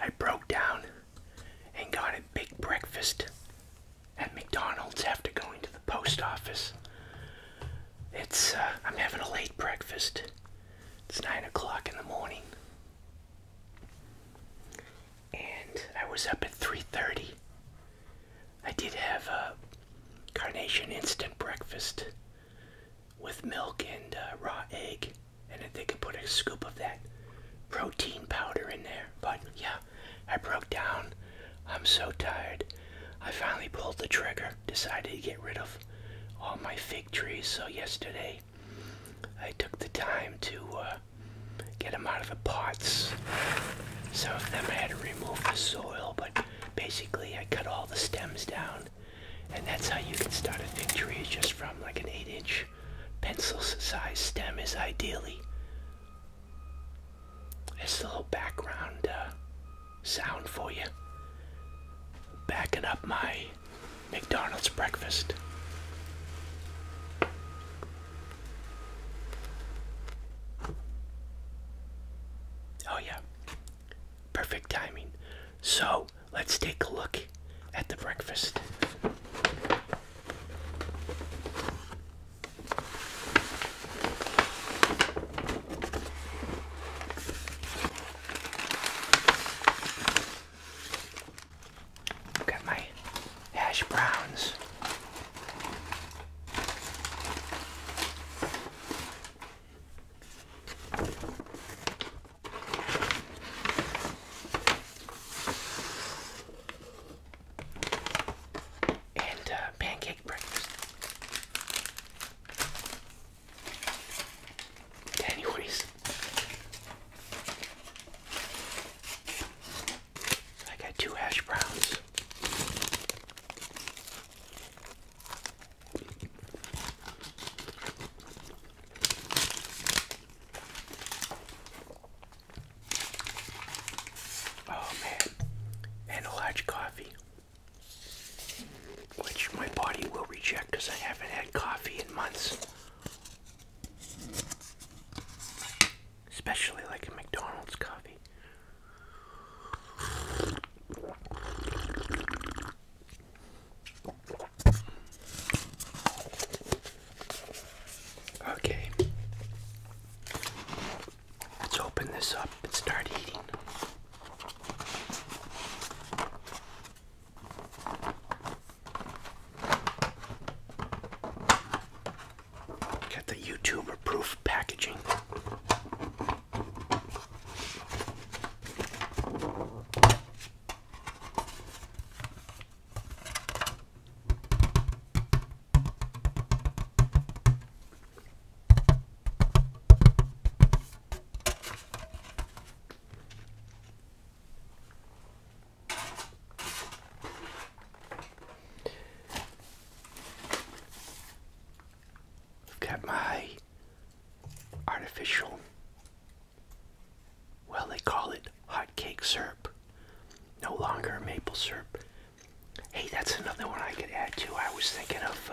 I broke down and got a big breakfast at McDonald's after going to the post office. I'm having a late breakfast. It's 9 o'clock in the morning. And I was up at 3:30. I did have a Carnation instant breakfast with milk and raw egg. And I think I put a scoop of that protein powder in there. But yeah, I broke down. I'm so tired. I finally pulled the trigger, decided to get rid of all my fig trees. So yesterday, I took the time to get them out of the pots. Some of them I had to remove the soil, but basically I cut all the stems down. And that's how you can start a fig tree, is just from like an 8-inch pencil-sized stem is ideally. It's a little background sound for you. Backing up my McDonald's breakfast. Oh yeah, perfect timing. So let's take a look at the breakfast. Got my hash browns. Pancake breakfast. Anyways, I got 2 hash browns. Oh man, and a large coffee, which my body will reject because I haven't had coffee in months. Especially like a McDonald's coffee. Okay. Let's open this up and start eating. Got the YouTuber-proof packaging. Got my artificial, well, they call it hot cake syrup. No longer maple syrup. Hey, that's another one I could add to. I was thinking of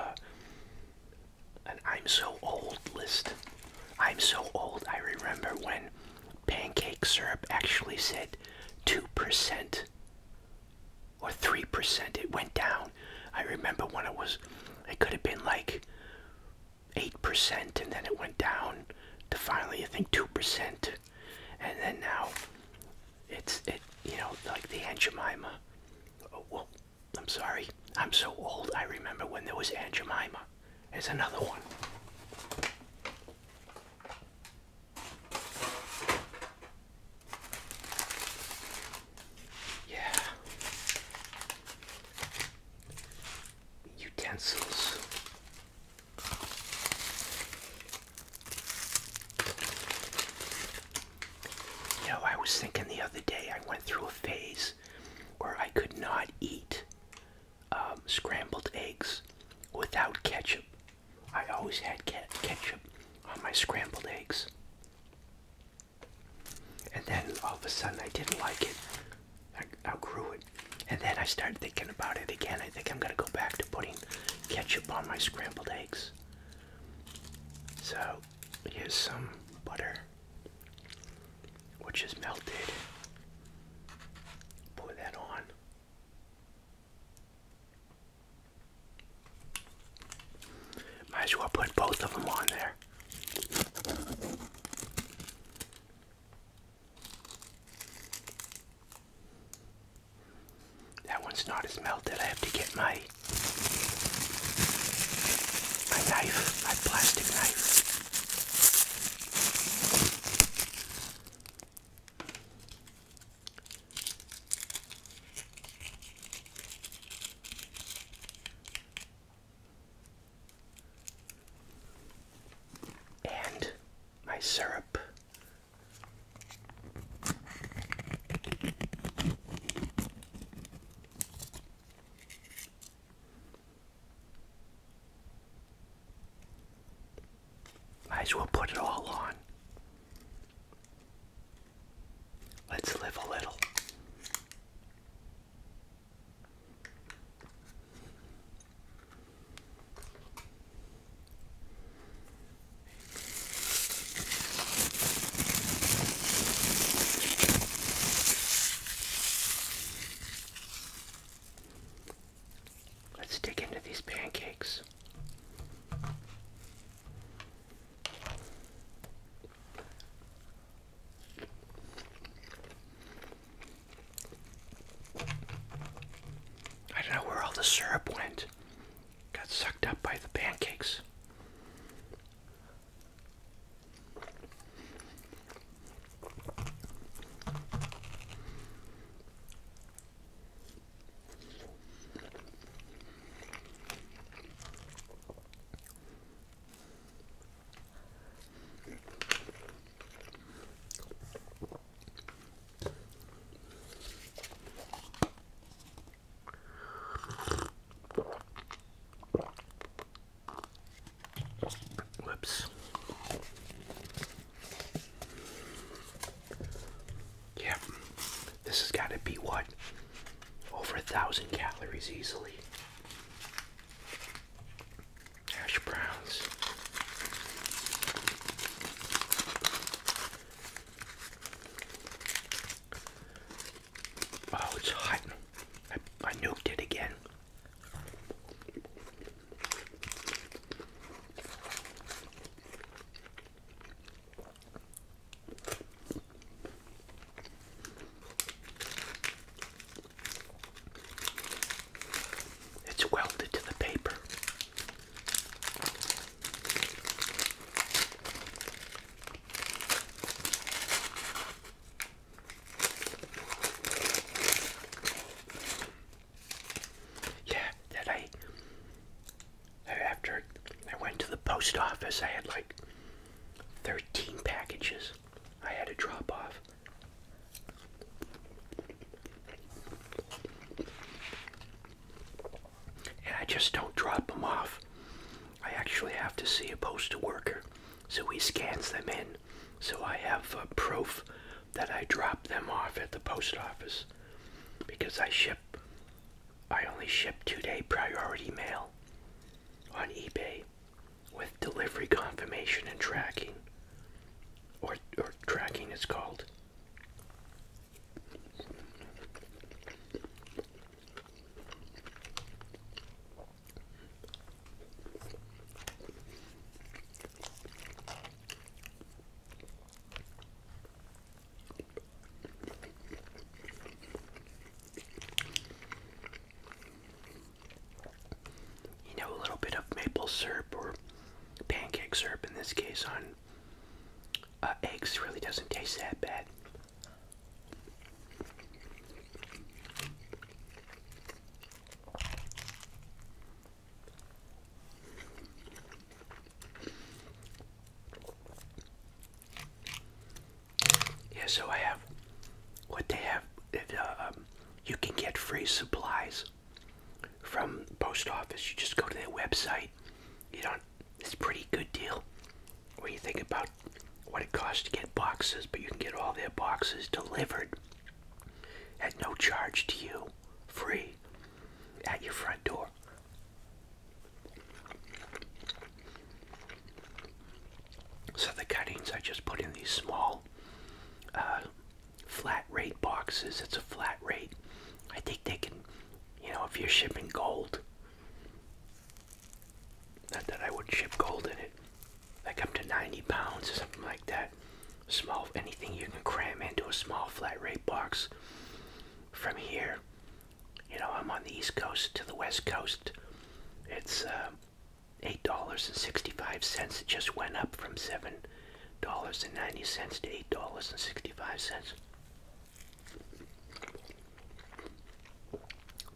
an I'm so old list. I'm so old. I remember when pancake syrup actually said 2% or 3%. It went down. I remember when it could have been like 8%, and then it went down to finally, I think, 2%, and then now it's like the Aunt Jemima. Oh, well, I'm sorry, I'm so old. I remember when there was Aunt Jemima. There's another one. Yeah. Utensils. I was thinking the other day, I went through a phase where I could not eat scrambled eggs without ketchup. I always had ketchup on my scrambled eggs. And then all of a sudden I didn't like it. I outgrew it. And then I started thinking about it again. I think I'm going to go back to putting ketchup on my scrambled eggs. So here's some butter, which is melted. pour that on. Might as well put both of them on there. That one's not as melted. I have to get my knife, my plastic knife. And my syrup. Might as well put it all on. Let's live a little. Let's dig into these pancakes. I don't know where all the syrup went. Got sucked up by the pancakes. Whoops. Yeah, this has got to be what? Over 1,000 calories easily. Hash browns. Oh, it's hot. I nuked it again. It's welded to the paper. Yeah, after I went to the post office, I had like 13 packages I had to drop off. And I just don't drop them off. I actually have to see a postal worker, so he scans them in, so I have proof that I dropped them off at the post office, because I only ship 2-day priority mail on eBay with delivery confirmation and tracking, or tracking it's called. You know, a little bit of maple syrup or pancake syrup in this case on eggs really doesn't taste that bad. Yeah, so I have what they have. You can get free supplies from the post office. You just go to their website. It's a pretty good deal when you think about what it costs to get boxes, but you can get all their boxes delivered at no charge to you, free, at your front door. So the cuttings I just put in these small flat rate boxes. It's a flat rate. think they can, if you're shipping gold, not that I would ship gold in it, like up to 90 pounds or something like that. Small, anything you can cram into a small flat rate box. From here, I'm on the East Coast to the West Coast. It's $8.65. It just went up from $7.90 to $8.65.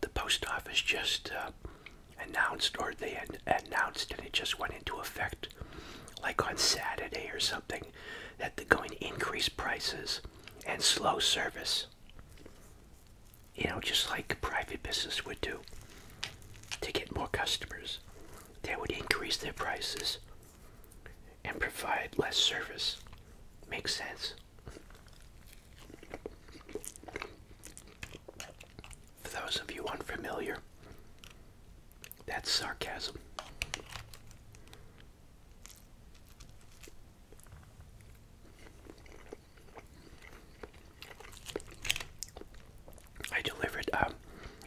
The post office just announced, or they had announced, and it just went into effect like on Saturday or something, that they're going to increase prices and slow service. Just like a private business would do to get more customers. They would increase their prices and provide less service. Makes sense. For those of you unfamiliar, that's sarcasm.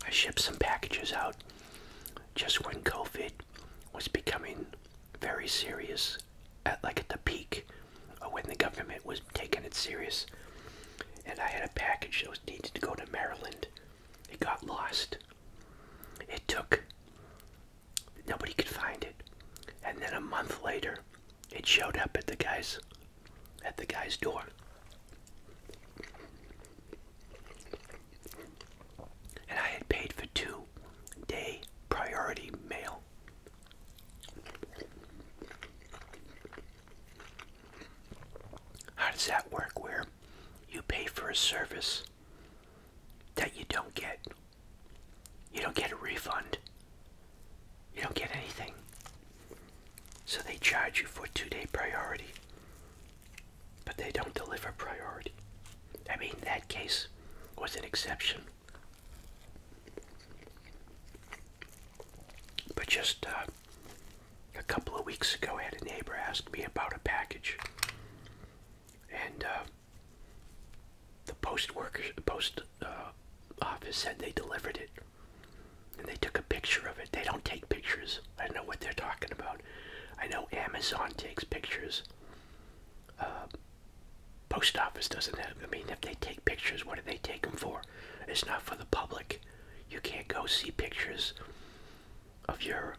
I shipped some packages out just when COVID was becoming very serious, at the peak, or when the government was taking it serious. And I had a package that was needed to go to Maryland. It got lost. Nobody could find it. And then a month later, it showed up at the guy's door. And I had paid for 2-day priority mail. How does that work, where you pay for a service that you don't get? You don't get a refund. You don't get anything. So they charge you for 2-day priority, but they don't deliver priority. I mean, that case was an exception. But just a couple of weeks ago, I had a neighbor ask me about a package, and the post office said they delivered it, and they took a picture of it. They don't take pictures. I don't know what they're talking about. I know Amazon takes pictures. Post office doesn't have. I mean, if they take pictures, what do they take them for? It's not for the public. You can't go see pictures of your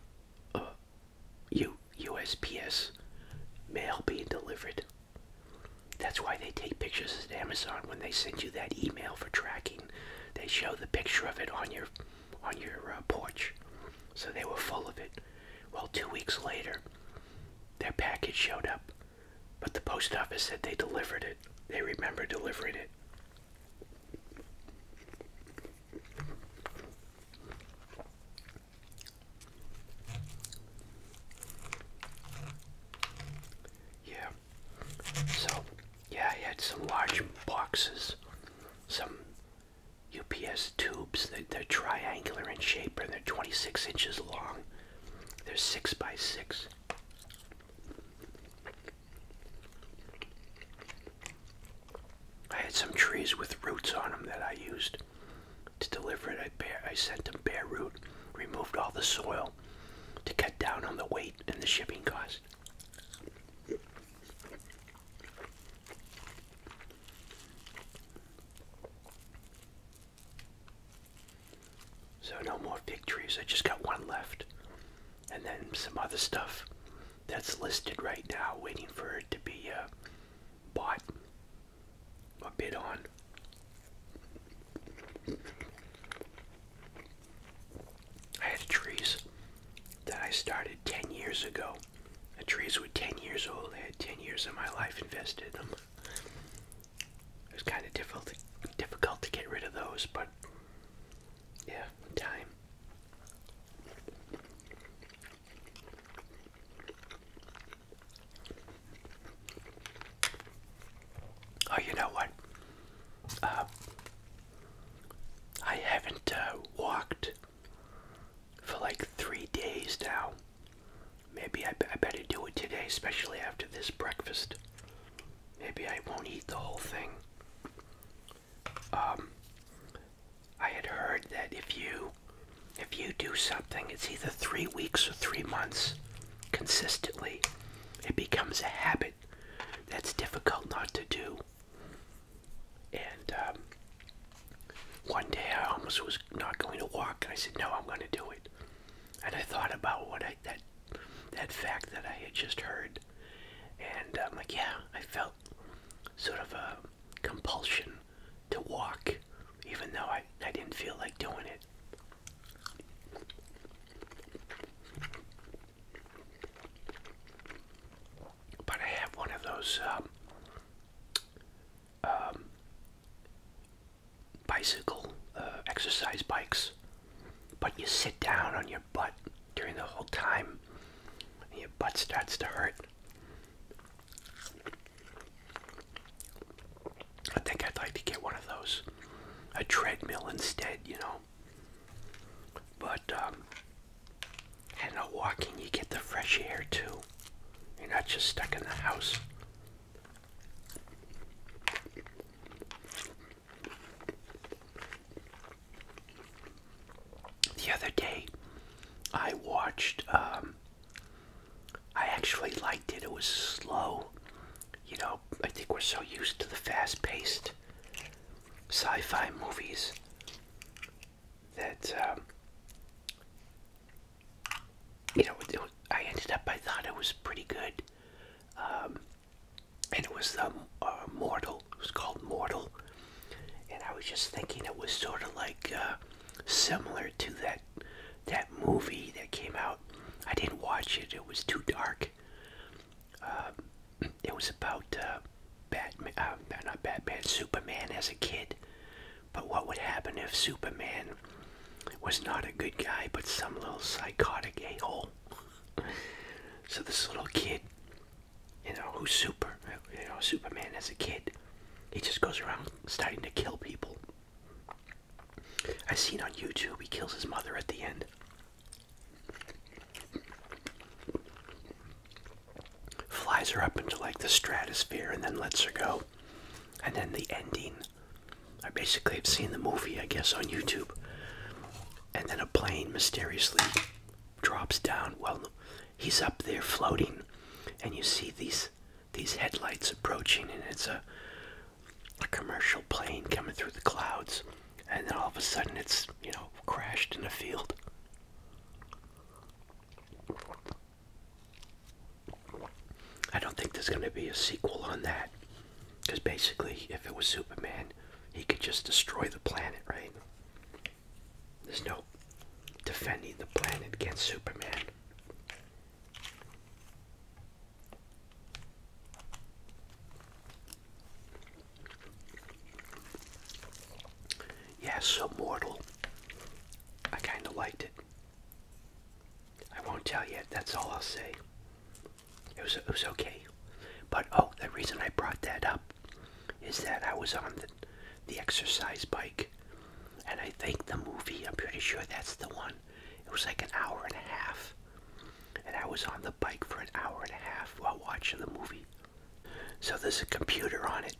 USPS mail being delivered. That's why they take pictures at Amazon. When they send you that email for tracking, they show the picture of it on your porch. So they were full of it. Well, 2 weeks later, their package showed up, but the post office said they delivered it. They remember delivering it. I had some large boxes, some UPS tubes. They're triangular in shape, and they're 26 inches long. They're 6 by 6. I had some trees with roots on them that I used to deliver it. I sent them bare root, removed all the soil to cut down on the weight and the shipping cost. So no more fig trees. I just got one left. And then some other stuff that's listed right now, waiting for it to be bought or bid on. I had trees that I started 10 years ago. The trees were 10 years old. I had 10 years of my life invested in them. It was kind of difficult to get rid of those, but yeah, time. Oh, you know what? I haven't walked for like 3 days now. Maybe I better do it today, especially after this breakfast. Maybe I won't eat the whole thing. I had heard that if you do something, it's either 3 weeks or 3 months consistently, it becomes a habit that's difficult not to do. And one day I almost was not going to walk, and I said, no, I'm going to do it. And I thought about that fact that I had just heard, and I'm like, yeah, I felt sort of a compulsion to walk, even though I didn't feel like doing it. But I have one of those bicycle exercise bikes, but you sit down on your butt during the whole time, and your butt starts to hurt. I think I'd like to get one of those. A treadmill instead, you know. But, walking, you get the fresh air too. You're not just stuck in the house. The other day, I watched, I actually liked it. It was slow. You know, I think we're so used to the fast-paced sci-fi movies that, I thought it was pretty good. And it was Mortal. It was called Mortal. And I was just thinking it was sort of like similar to that movie that came out. I didn't watch it. It was too dark. It was about not Batman, Superman as a kid. But what would happen if Superman was not a good guy, but some little psychotic a-hole? So this little kid, who's Superman as a kid, he just goes around starting to kill people. I seen on YouTube he kills his mother at the end. Flies her up into like the stratosphere and then lets her go. And then the ending, I basically have seen the movie, I guess, on YouTube. And then a plane mysteriously drops down. Well, he's up there floating, and you see these headlights approaching, and it's a commercial plane coming through the clouds. And then all of a sudden it's, crashed in a field. I don't think there's going to be a sequel on that. Because basically, if it was Superman, he could just destroy the planet, right? There's no defending the planet against Superman. Yeah, so Mortal. I kind of liked it. I won't tell you. That's all I'll say. It was okay. But, the reason I brought that up is that I was on the exercise bike, and I think the movie, I'm pretty sure that's the one, it was like an hour and a half, and I was on the bike for an hour and a half while watching the movie. So there's a computer on it,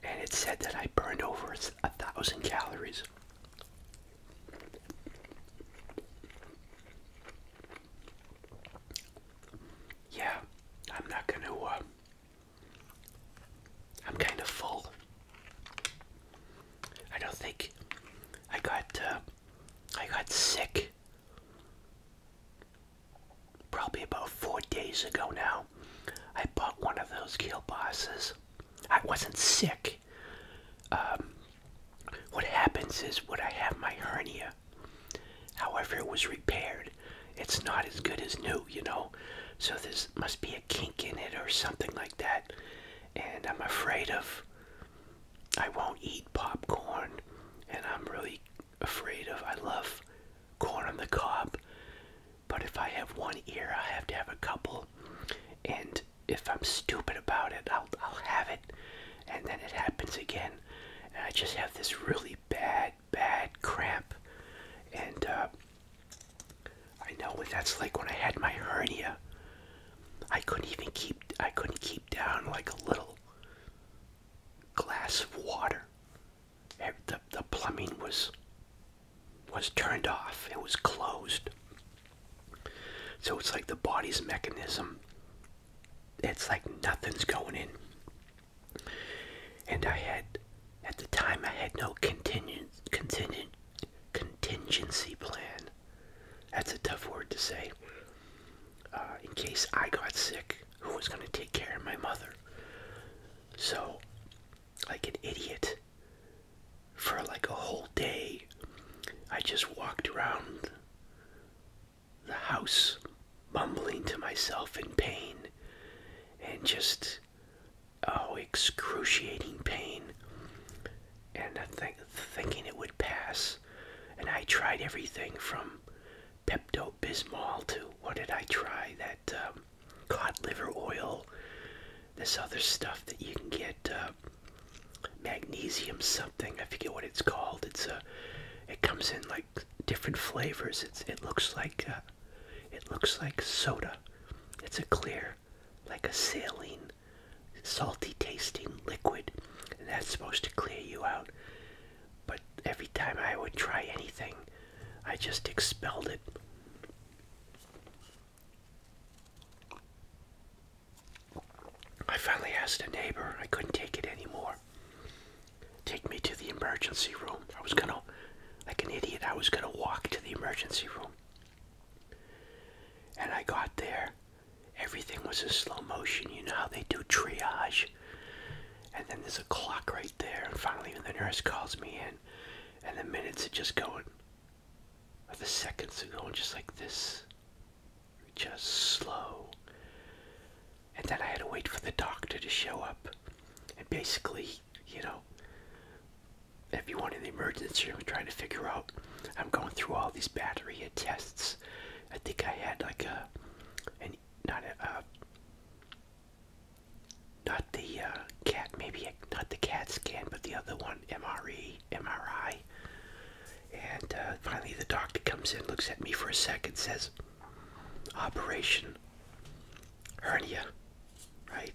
and it said that I burned over 1,000 calories. Yeah, I'm not gonna, I'm kind of full. I don't think I got sick probably about 4 days ago now. I bought one of those kielbases. I wasn't sick. What happens is when I have my hernia, however it was repaired, it's not as good as new, So there must be a kink in it or something like that. And I'm afraid I won't eat popcorn. And I'm really afraid I love corn on the cob. But if I have one ear, I have to have a couple. And if I'm stupid about it, I'll have it. And then it happens again. And I just have this really bad cramp. And I know what that's like when I had my hernia. I couldn't keep down like a little glass of water. The plumbing was mechanism. It's like nothing's going in. And at the time, I had no contingency plan. That's a tough word to say. In case I got sick, who was going to take care of my mother? So, like an idiot, for like a whole day, I just walked around the house, mumbling to myself in pain, and just, excruciating pain, and thinking it would pass. And I tried everything from Pepto-Bismol to, what did I try? That cod liver oil, this other stuff that you can get, magnesium something, I forget what it's called. It comes in like different flavors. It looks like soda. It's a clear, like a saline, salty tasting liquid, and that's supposed to clear you out. But every time I would try anything, I just expelled it. I finally asked a neighbor. I couldn't take it anymore. Take me to the emergency room. I was gonna, like an idiot, I was gonna walk to the emergency room. And I got there. Everything was in slow motion. You know how they do triage. And then there's a clock right there. And finally the nurse calls me in. And the minutes are just going, or the seconds are going just like this. Just slow. And then I had to wait for the doctor to show up. And basically, everyone in the emergency room trying to figure out, I'm going through all these battery of tests. I think I had like not the CAT, maybe not the CAT scan, but the other one, MRI. And finally the doctor comes in, looks at me for a second, says, operation, hernia, right?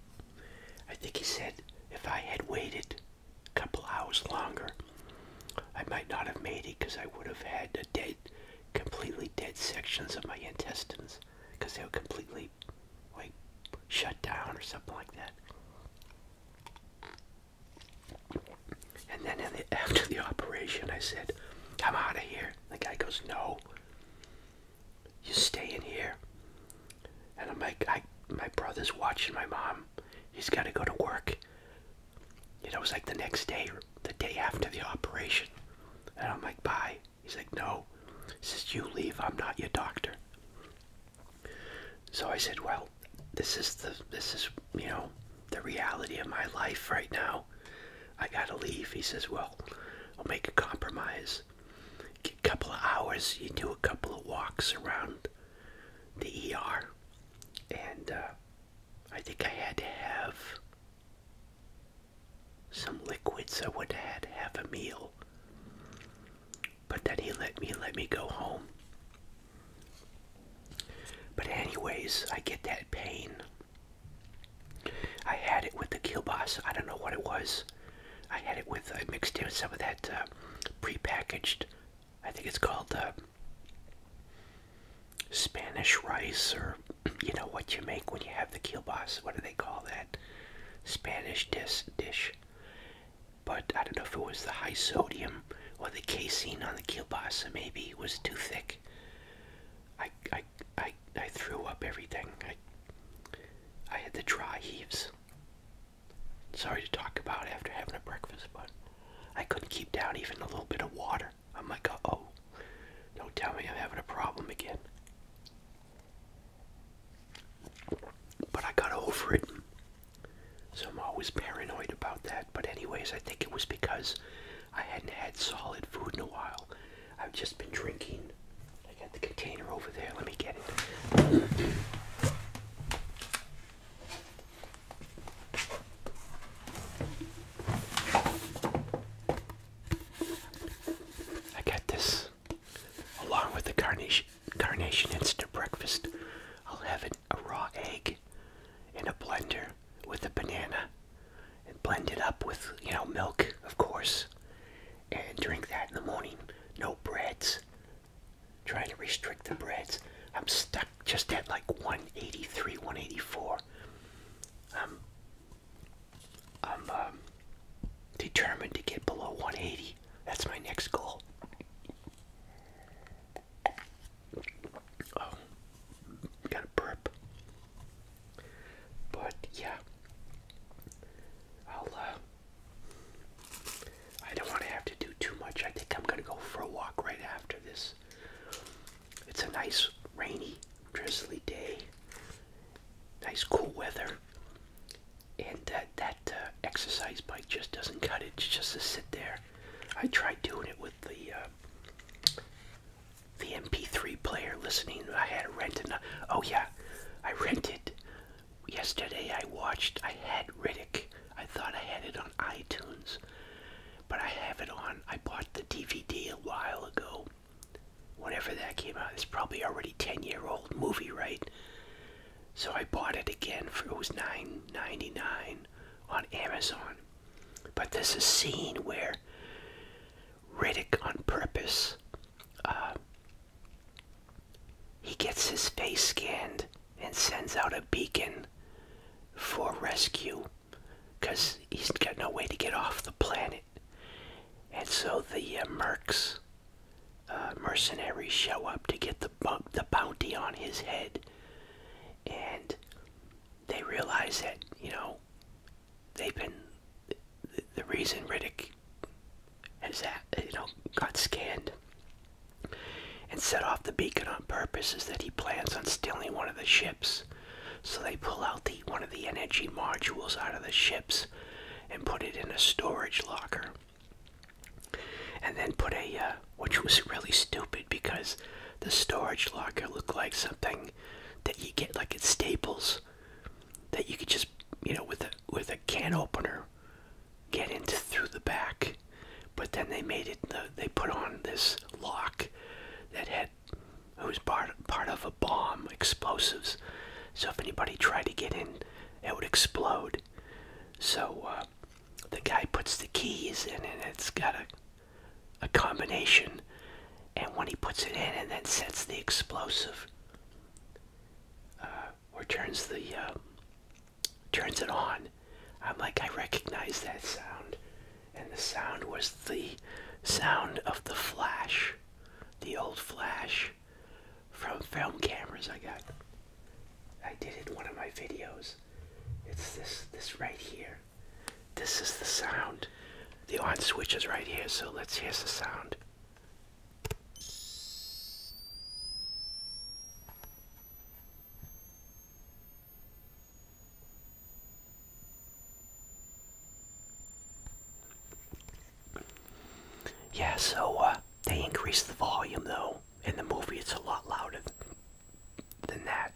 I think he said if I had waited a couple hours longer, I might not have made it, because I would have had completely dead sections of my intestines, because they were completely, like, shut down or something like that. And then after the operation, I said, I'm out of here. The guy goes, no, you stay in here. And I'm like, my brother's watching my mom. He's got to go to work. It was like the next day, or the day after the operation. And I'm like, bye. He's like, no. He says, you leave. I'm not your doctor. So I said, well, this is the reality of my life right now. I gotta leave. He says, well, I'll make a compromise. Get a couple of hours. You do a couple of walks around the ER. And I think I had to have some liquids. I would have had to have a meal. But then he let me go home. But anyways, I get that pain. I had it with the kielbasa. I don't know what it was. I had it with, I mixed in some of that prepackaged, I think it's called Spanish rice, or what you make when you have the kielbasa. What do they call that? Spanish dish. But I don't know if it was the high sodium or the casein on the kielbasa. Maybe it was too thick. I threw up everything. I had the dry heaves. Sorry to talk about after having a breakfast, but I couldn't keep down even a little bit of water. I'm like, uh-oh, don't tell me I'm having a problem again. But I got over it. So I'm always paranoid about that. But anyways, I think it was because I hadn't had solid food in a while. I've just been drinking. I got the container over there. Let me get it. I got this along with the carnation instant breakfast. I'll have a raw egg in a blender with a banana and blend it up with, milk, of course, and drink that in the morning. No breads. Trying to restrict the breads. I'm stuck just at like 183 nice cool weather, and that exercise bike just doesn't cut it. Just to sit there. I tried doing it with the MP3 player, listening. I had to rent an. Oh yeah, I rented. Yesterday I had Riddick. I thought I had it on iTunes, but I have it on. I bought the DVD a while ago. Whenever that came out, it's probably already 10-year-old movie, right? So I bought it again for, it was $9.99 on Amazon. But there's a scene where Riddick, on purpose, he gets his face scanned and sends out a beacon for rescue because he's got no way to get off the planet. And so the mercenaries show up to get the bounty on his head, and they realize that, they've been, the reason Riddick has got scanned and set off the beacon on purpose is that he plans on stealing one of the ships. So they pull out one of the energy modules out of the ships and put it in a storage locker. And then put which was really stupid because the storage locker looked like something that you get like at Staples, that you could just, with a can opener, get into through the back. But then they made it, they put on this lock that it was part of a bomb, explosives. So if anybody tried to get in, it would explode. So the guy puts the keys in, and it's got a combination. And when he puts it in and then sets the explosive, or turns it on, I'm like, I recognize that sound. And the sound was the sound of the flash, the old flash from film cameras I got. I did it in one of my videos. It's this right here. This is the sound. The on switch is right here, so here's the sound. Yeah, so they increased the volume though. In the movie it's a lot louder than that.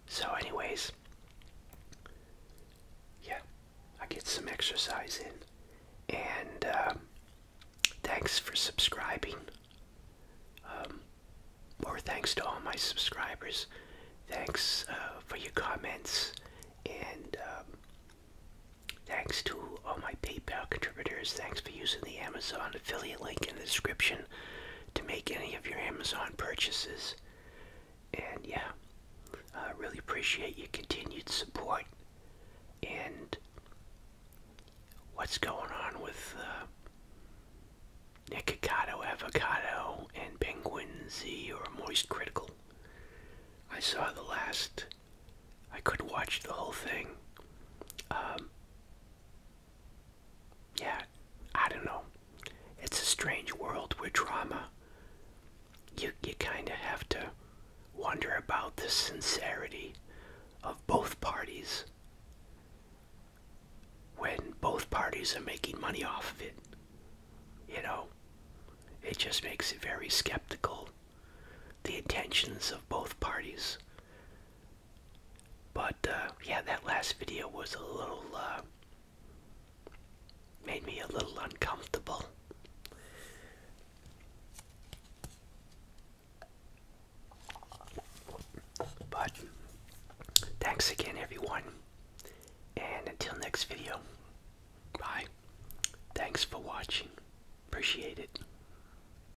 So anyways, yeah, I get some exercise in. And thanks for subscribing. Or thanks to all my subscribers. Thanks for your comments. And thanks to all my PayPal contributors. Thanks for using the Amazon affiliate link in the description to make any of your Amazon purchases. And yeah, I really appreciate your continued support. And what's going on with Nikocado, Avocado, and Penguin Z or Moist Critical? I saw the last. I couldn't watch the whole thing. Yeah, I don't know. It's a strange world where drama, you kind of have to wonder about the sincerity of both parties when both parties are making money off of it. It just makes it very skeptical, the intentions of both parties. But yeah, that last video was a little made me a little uncomfortable. But thanks again, everyone.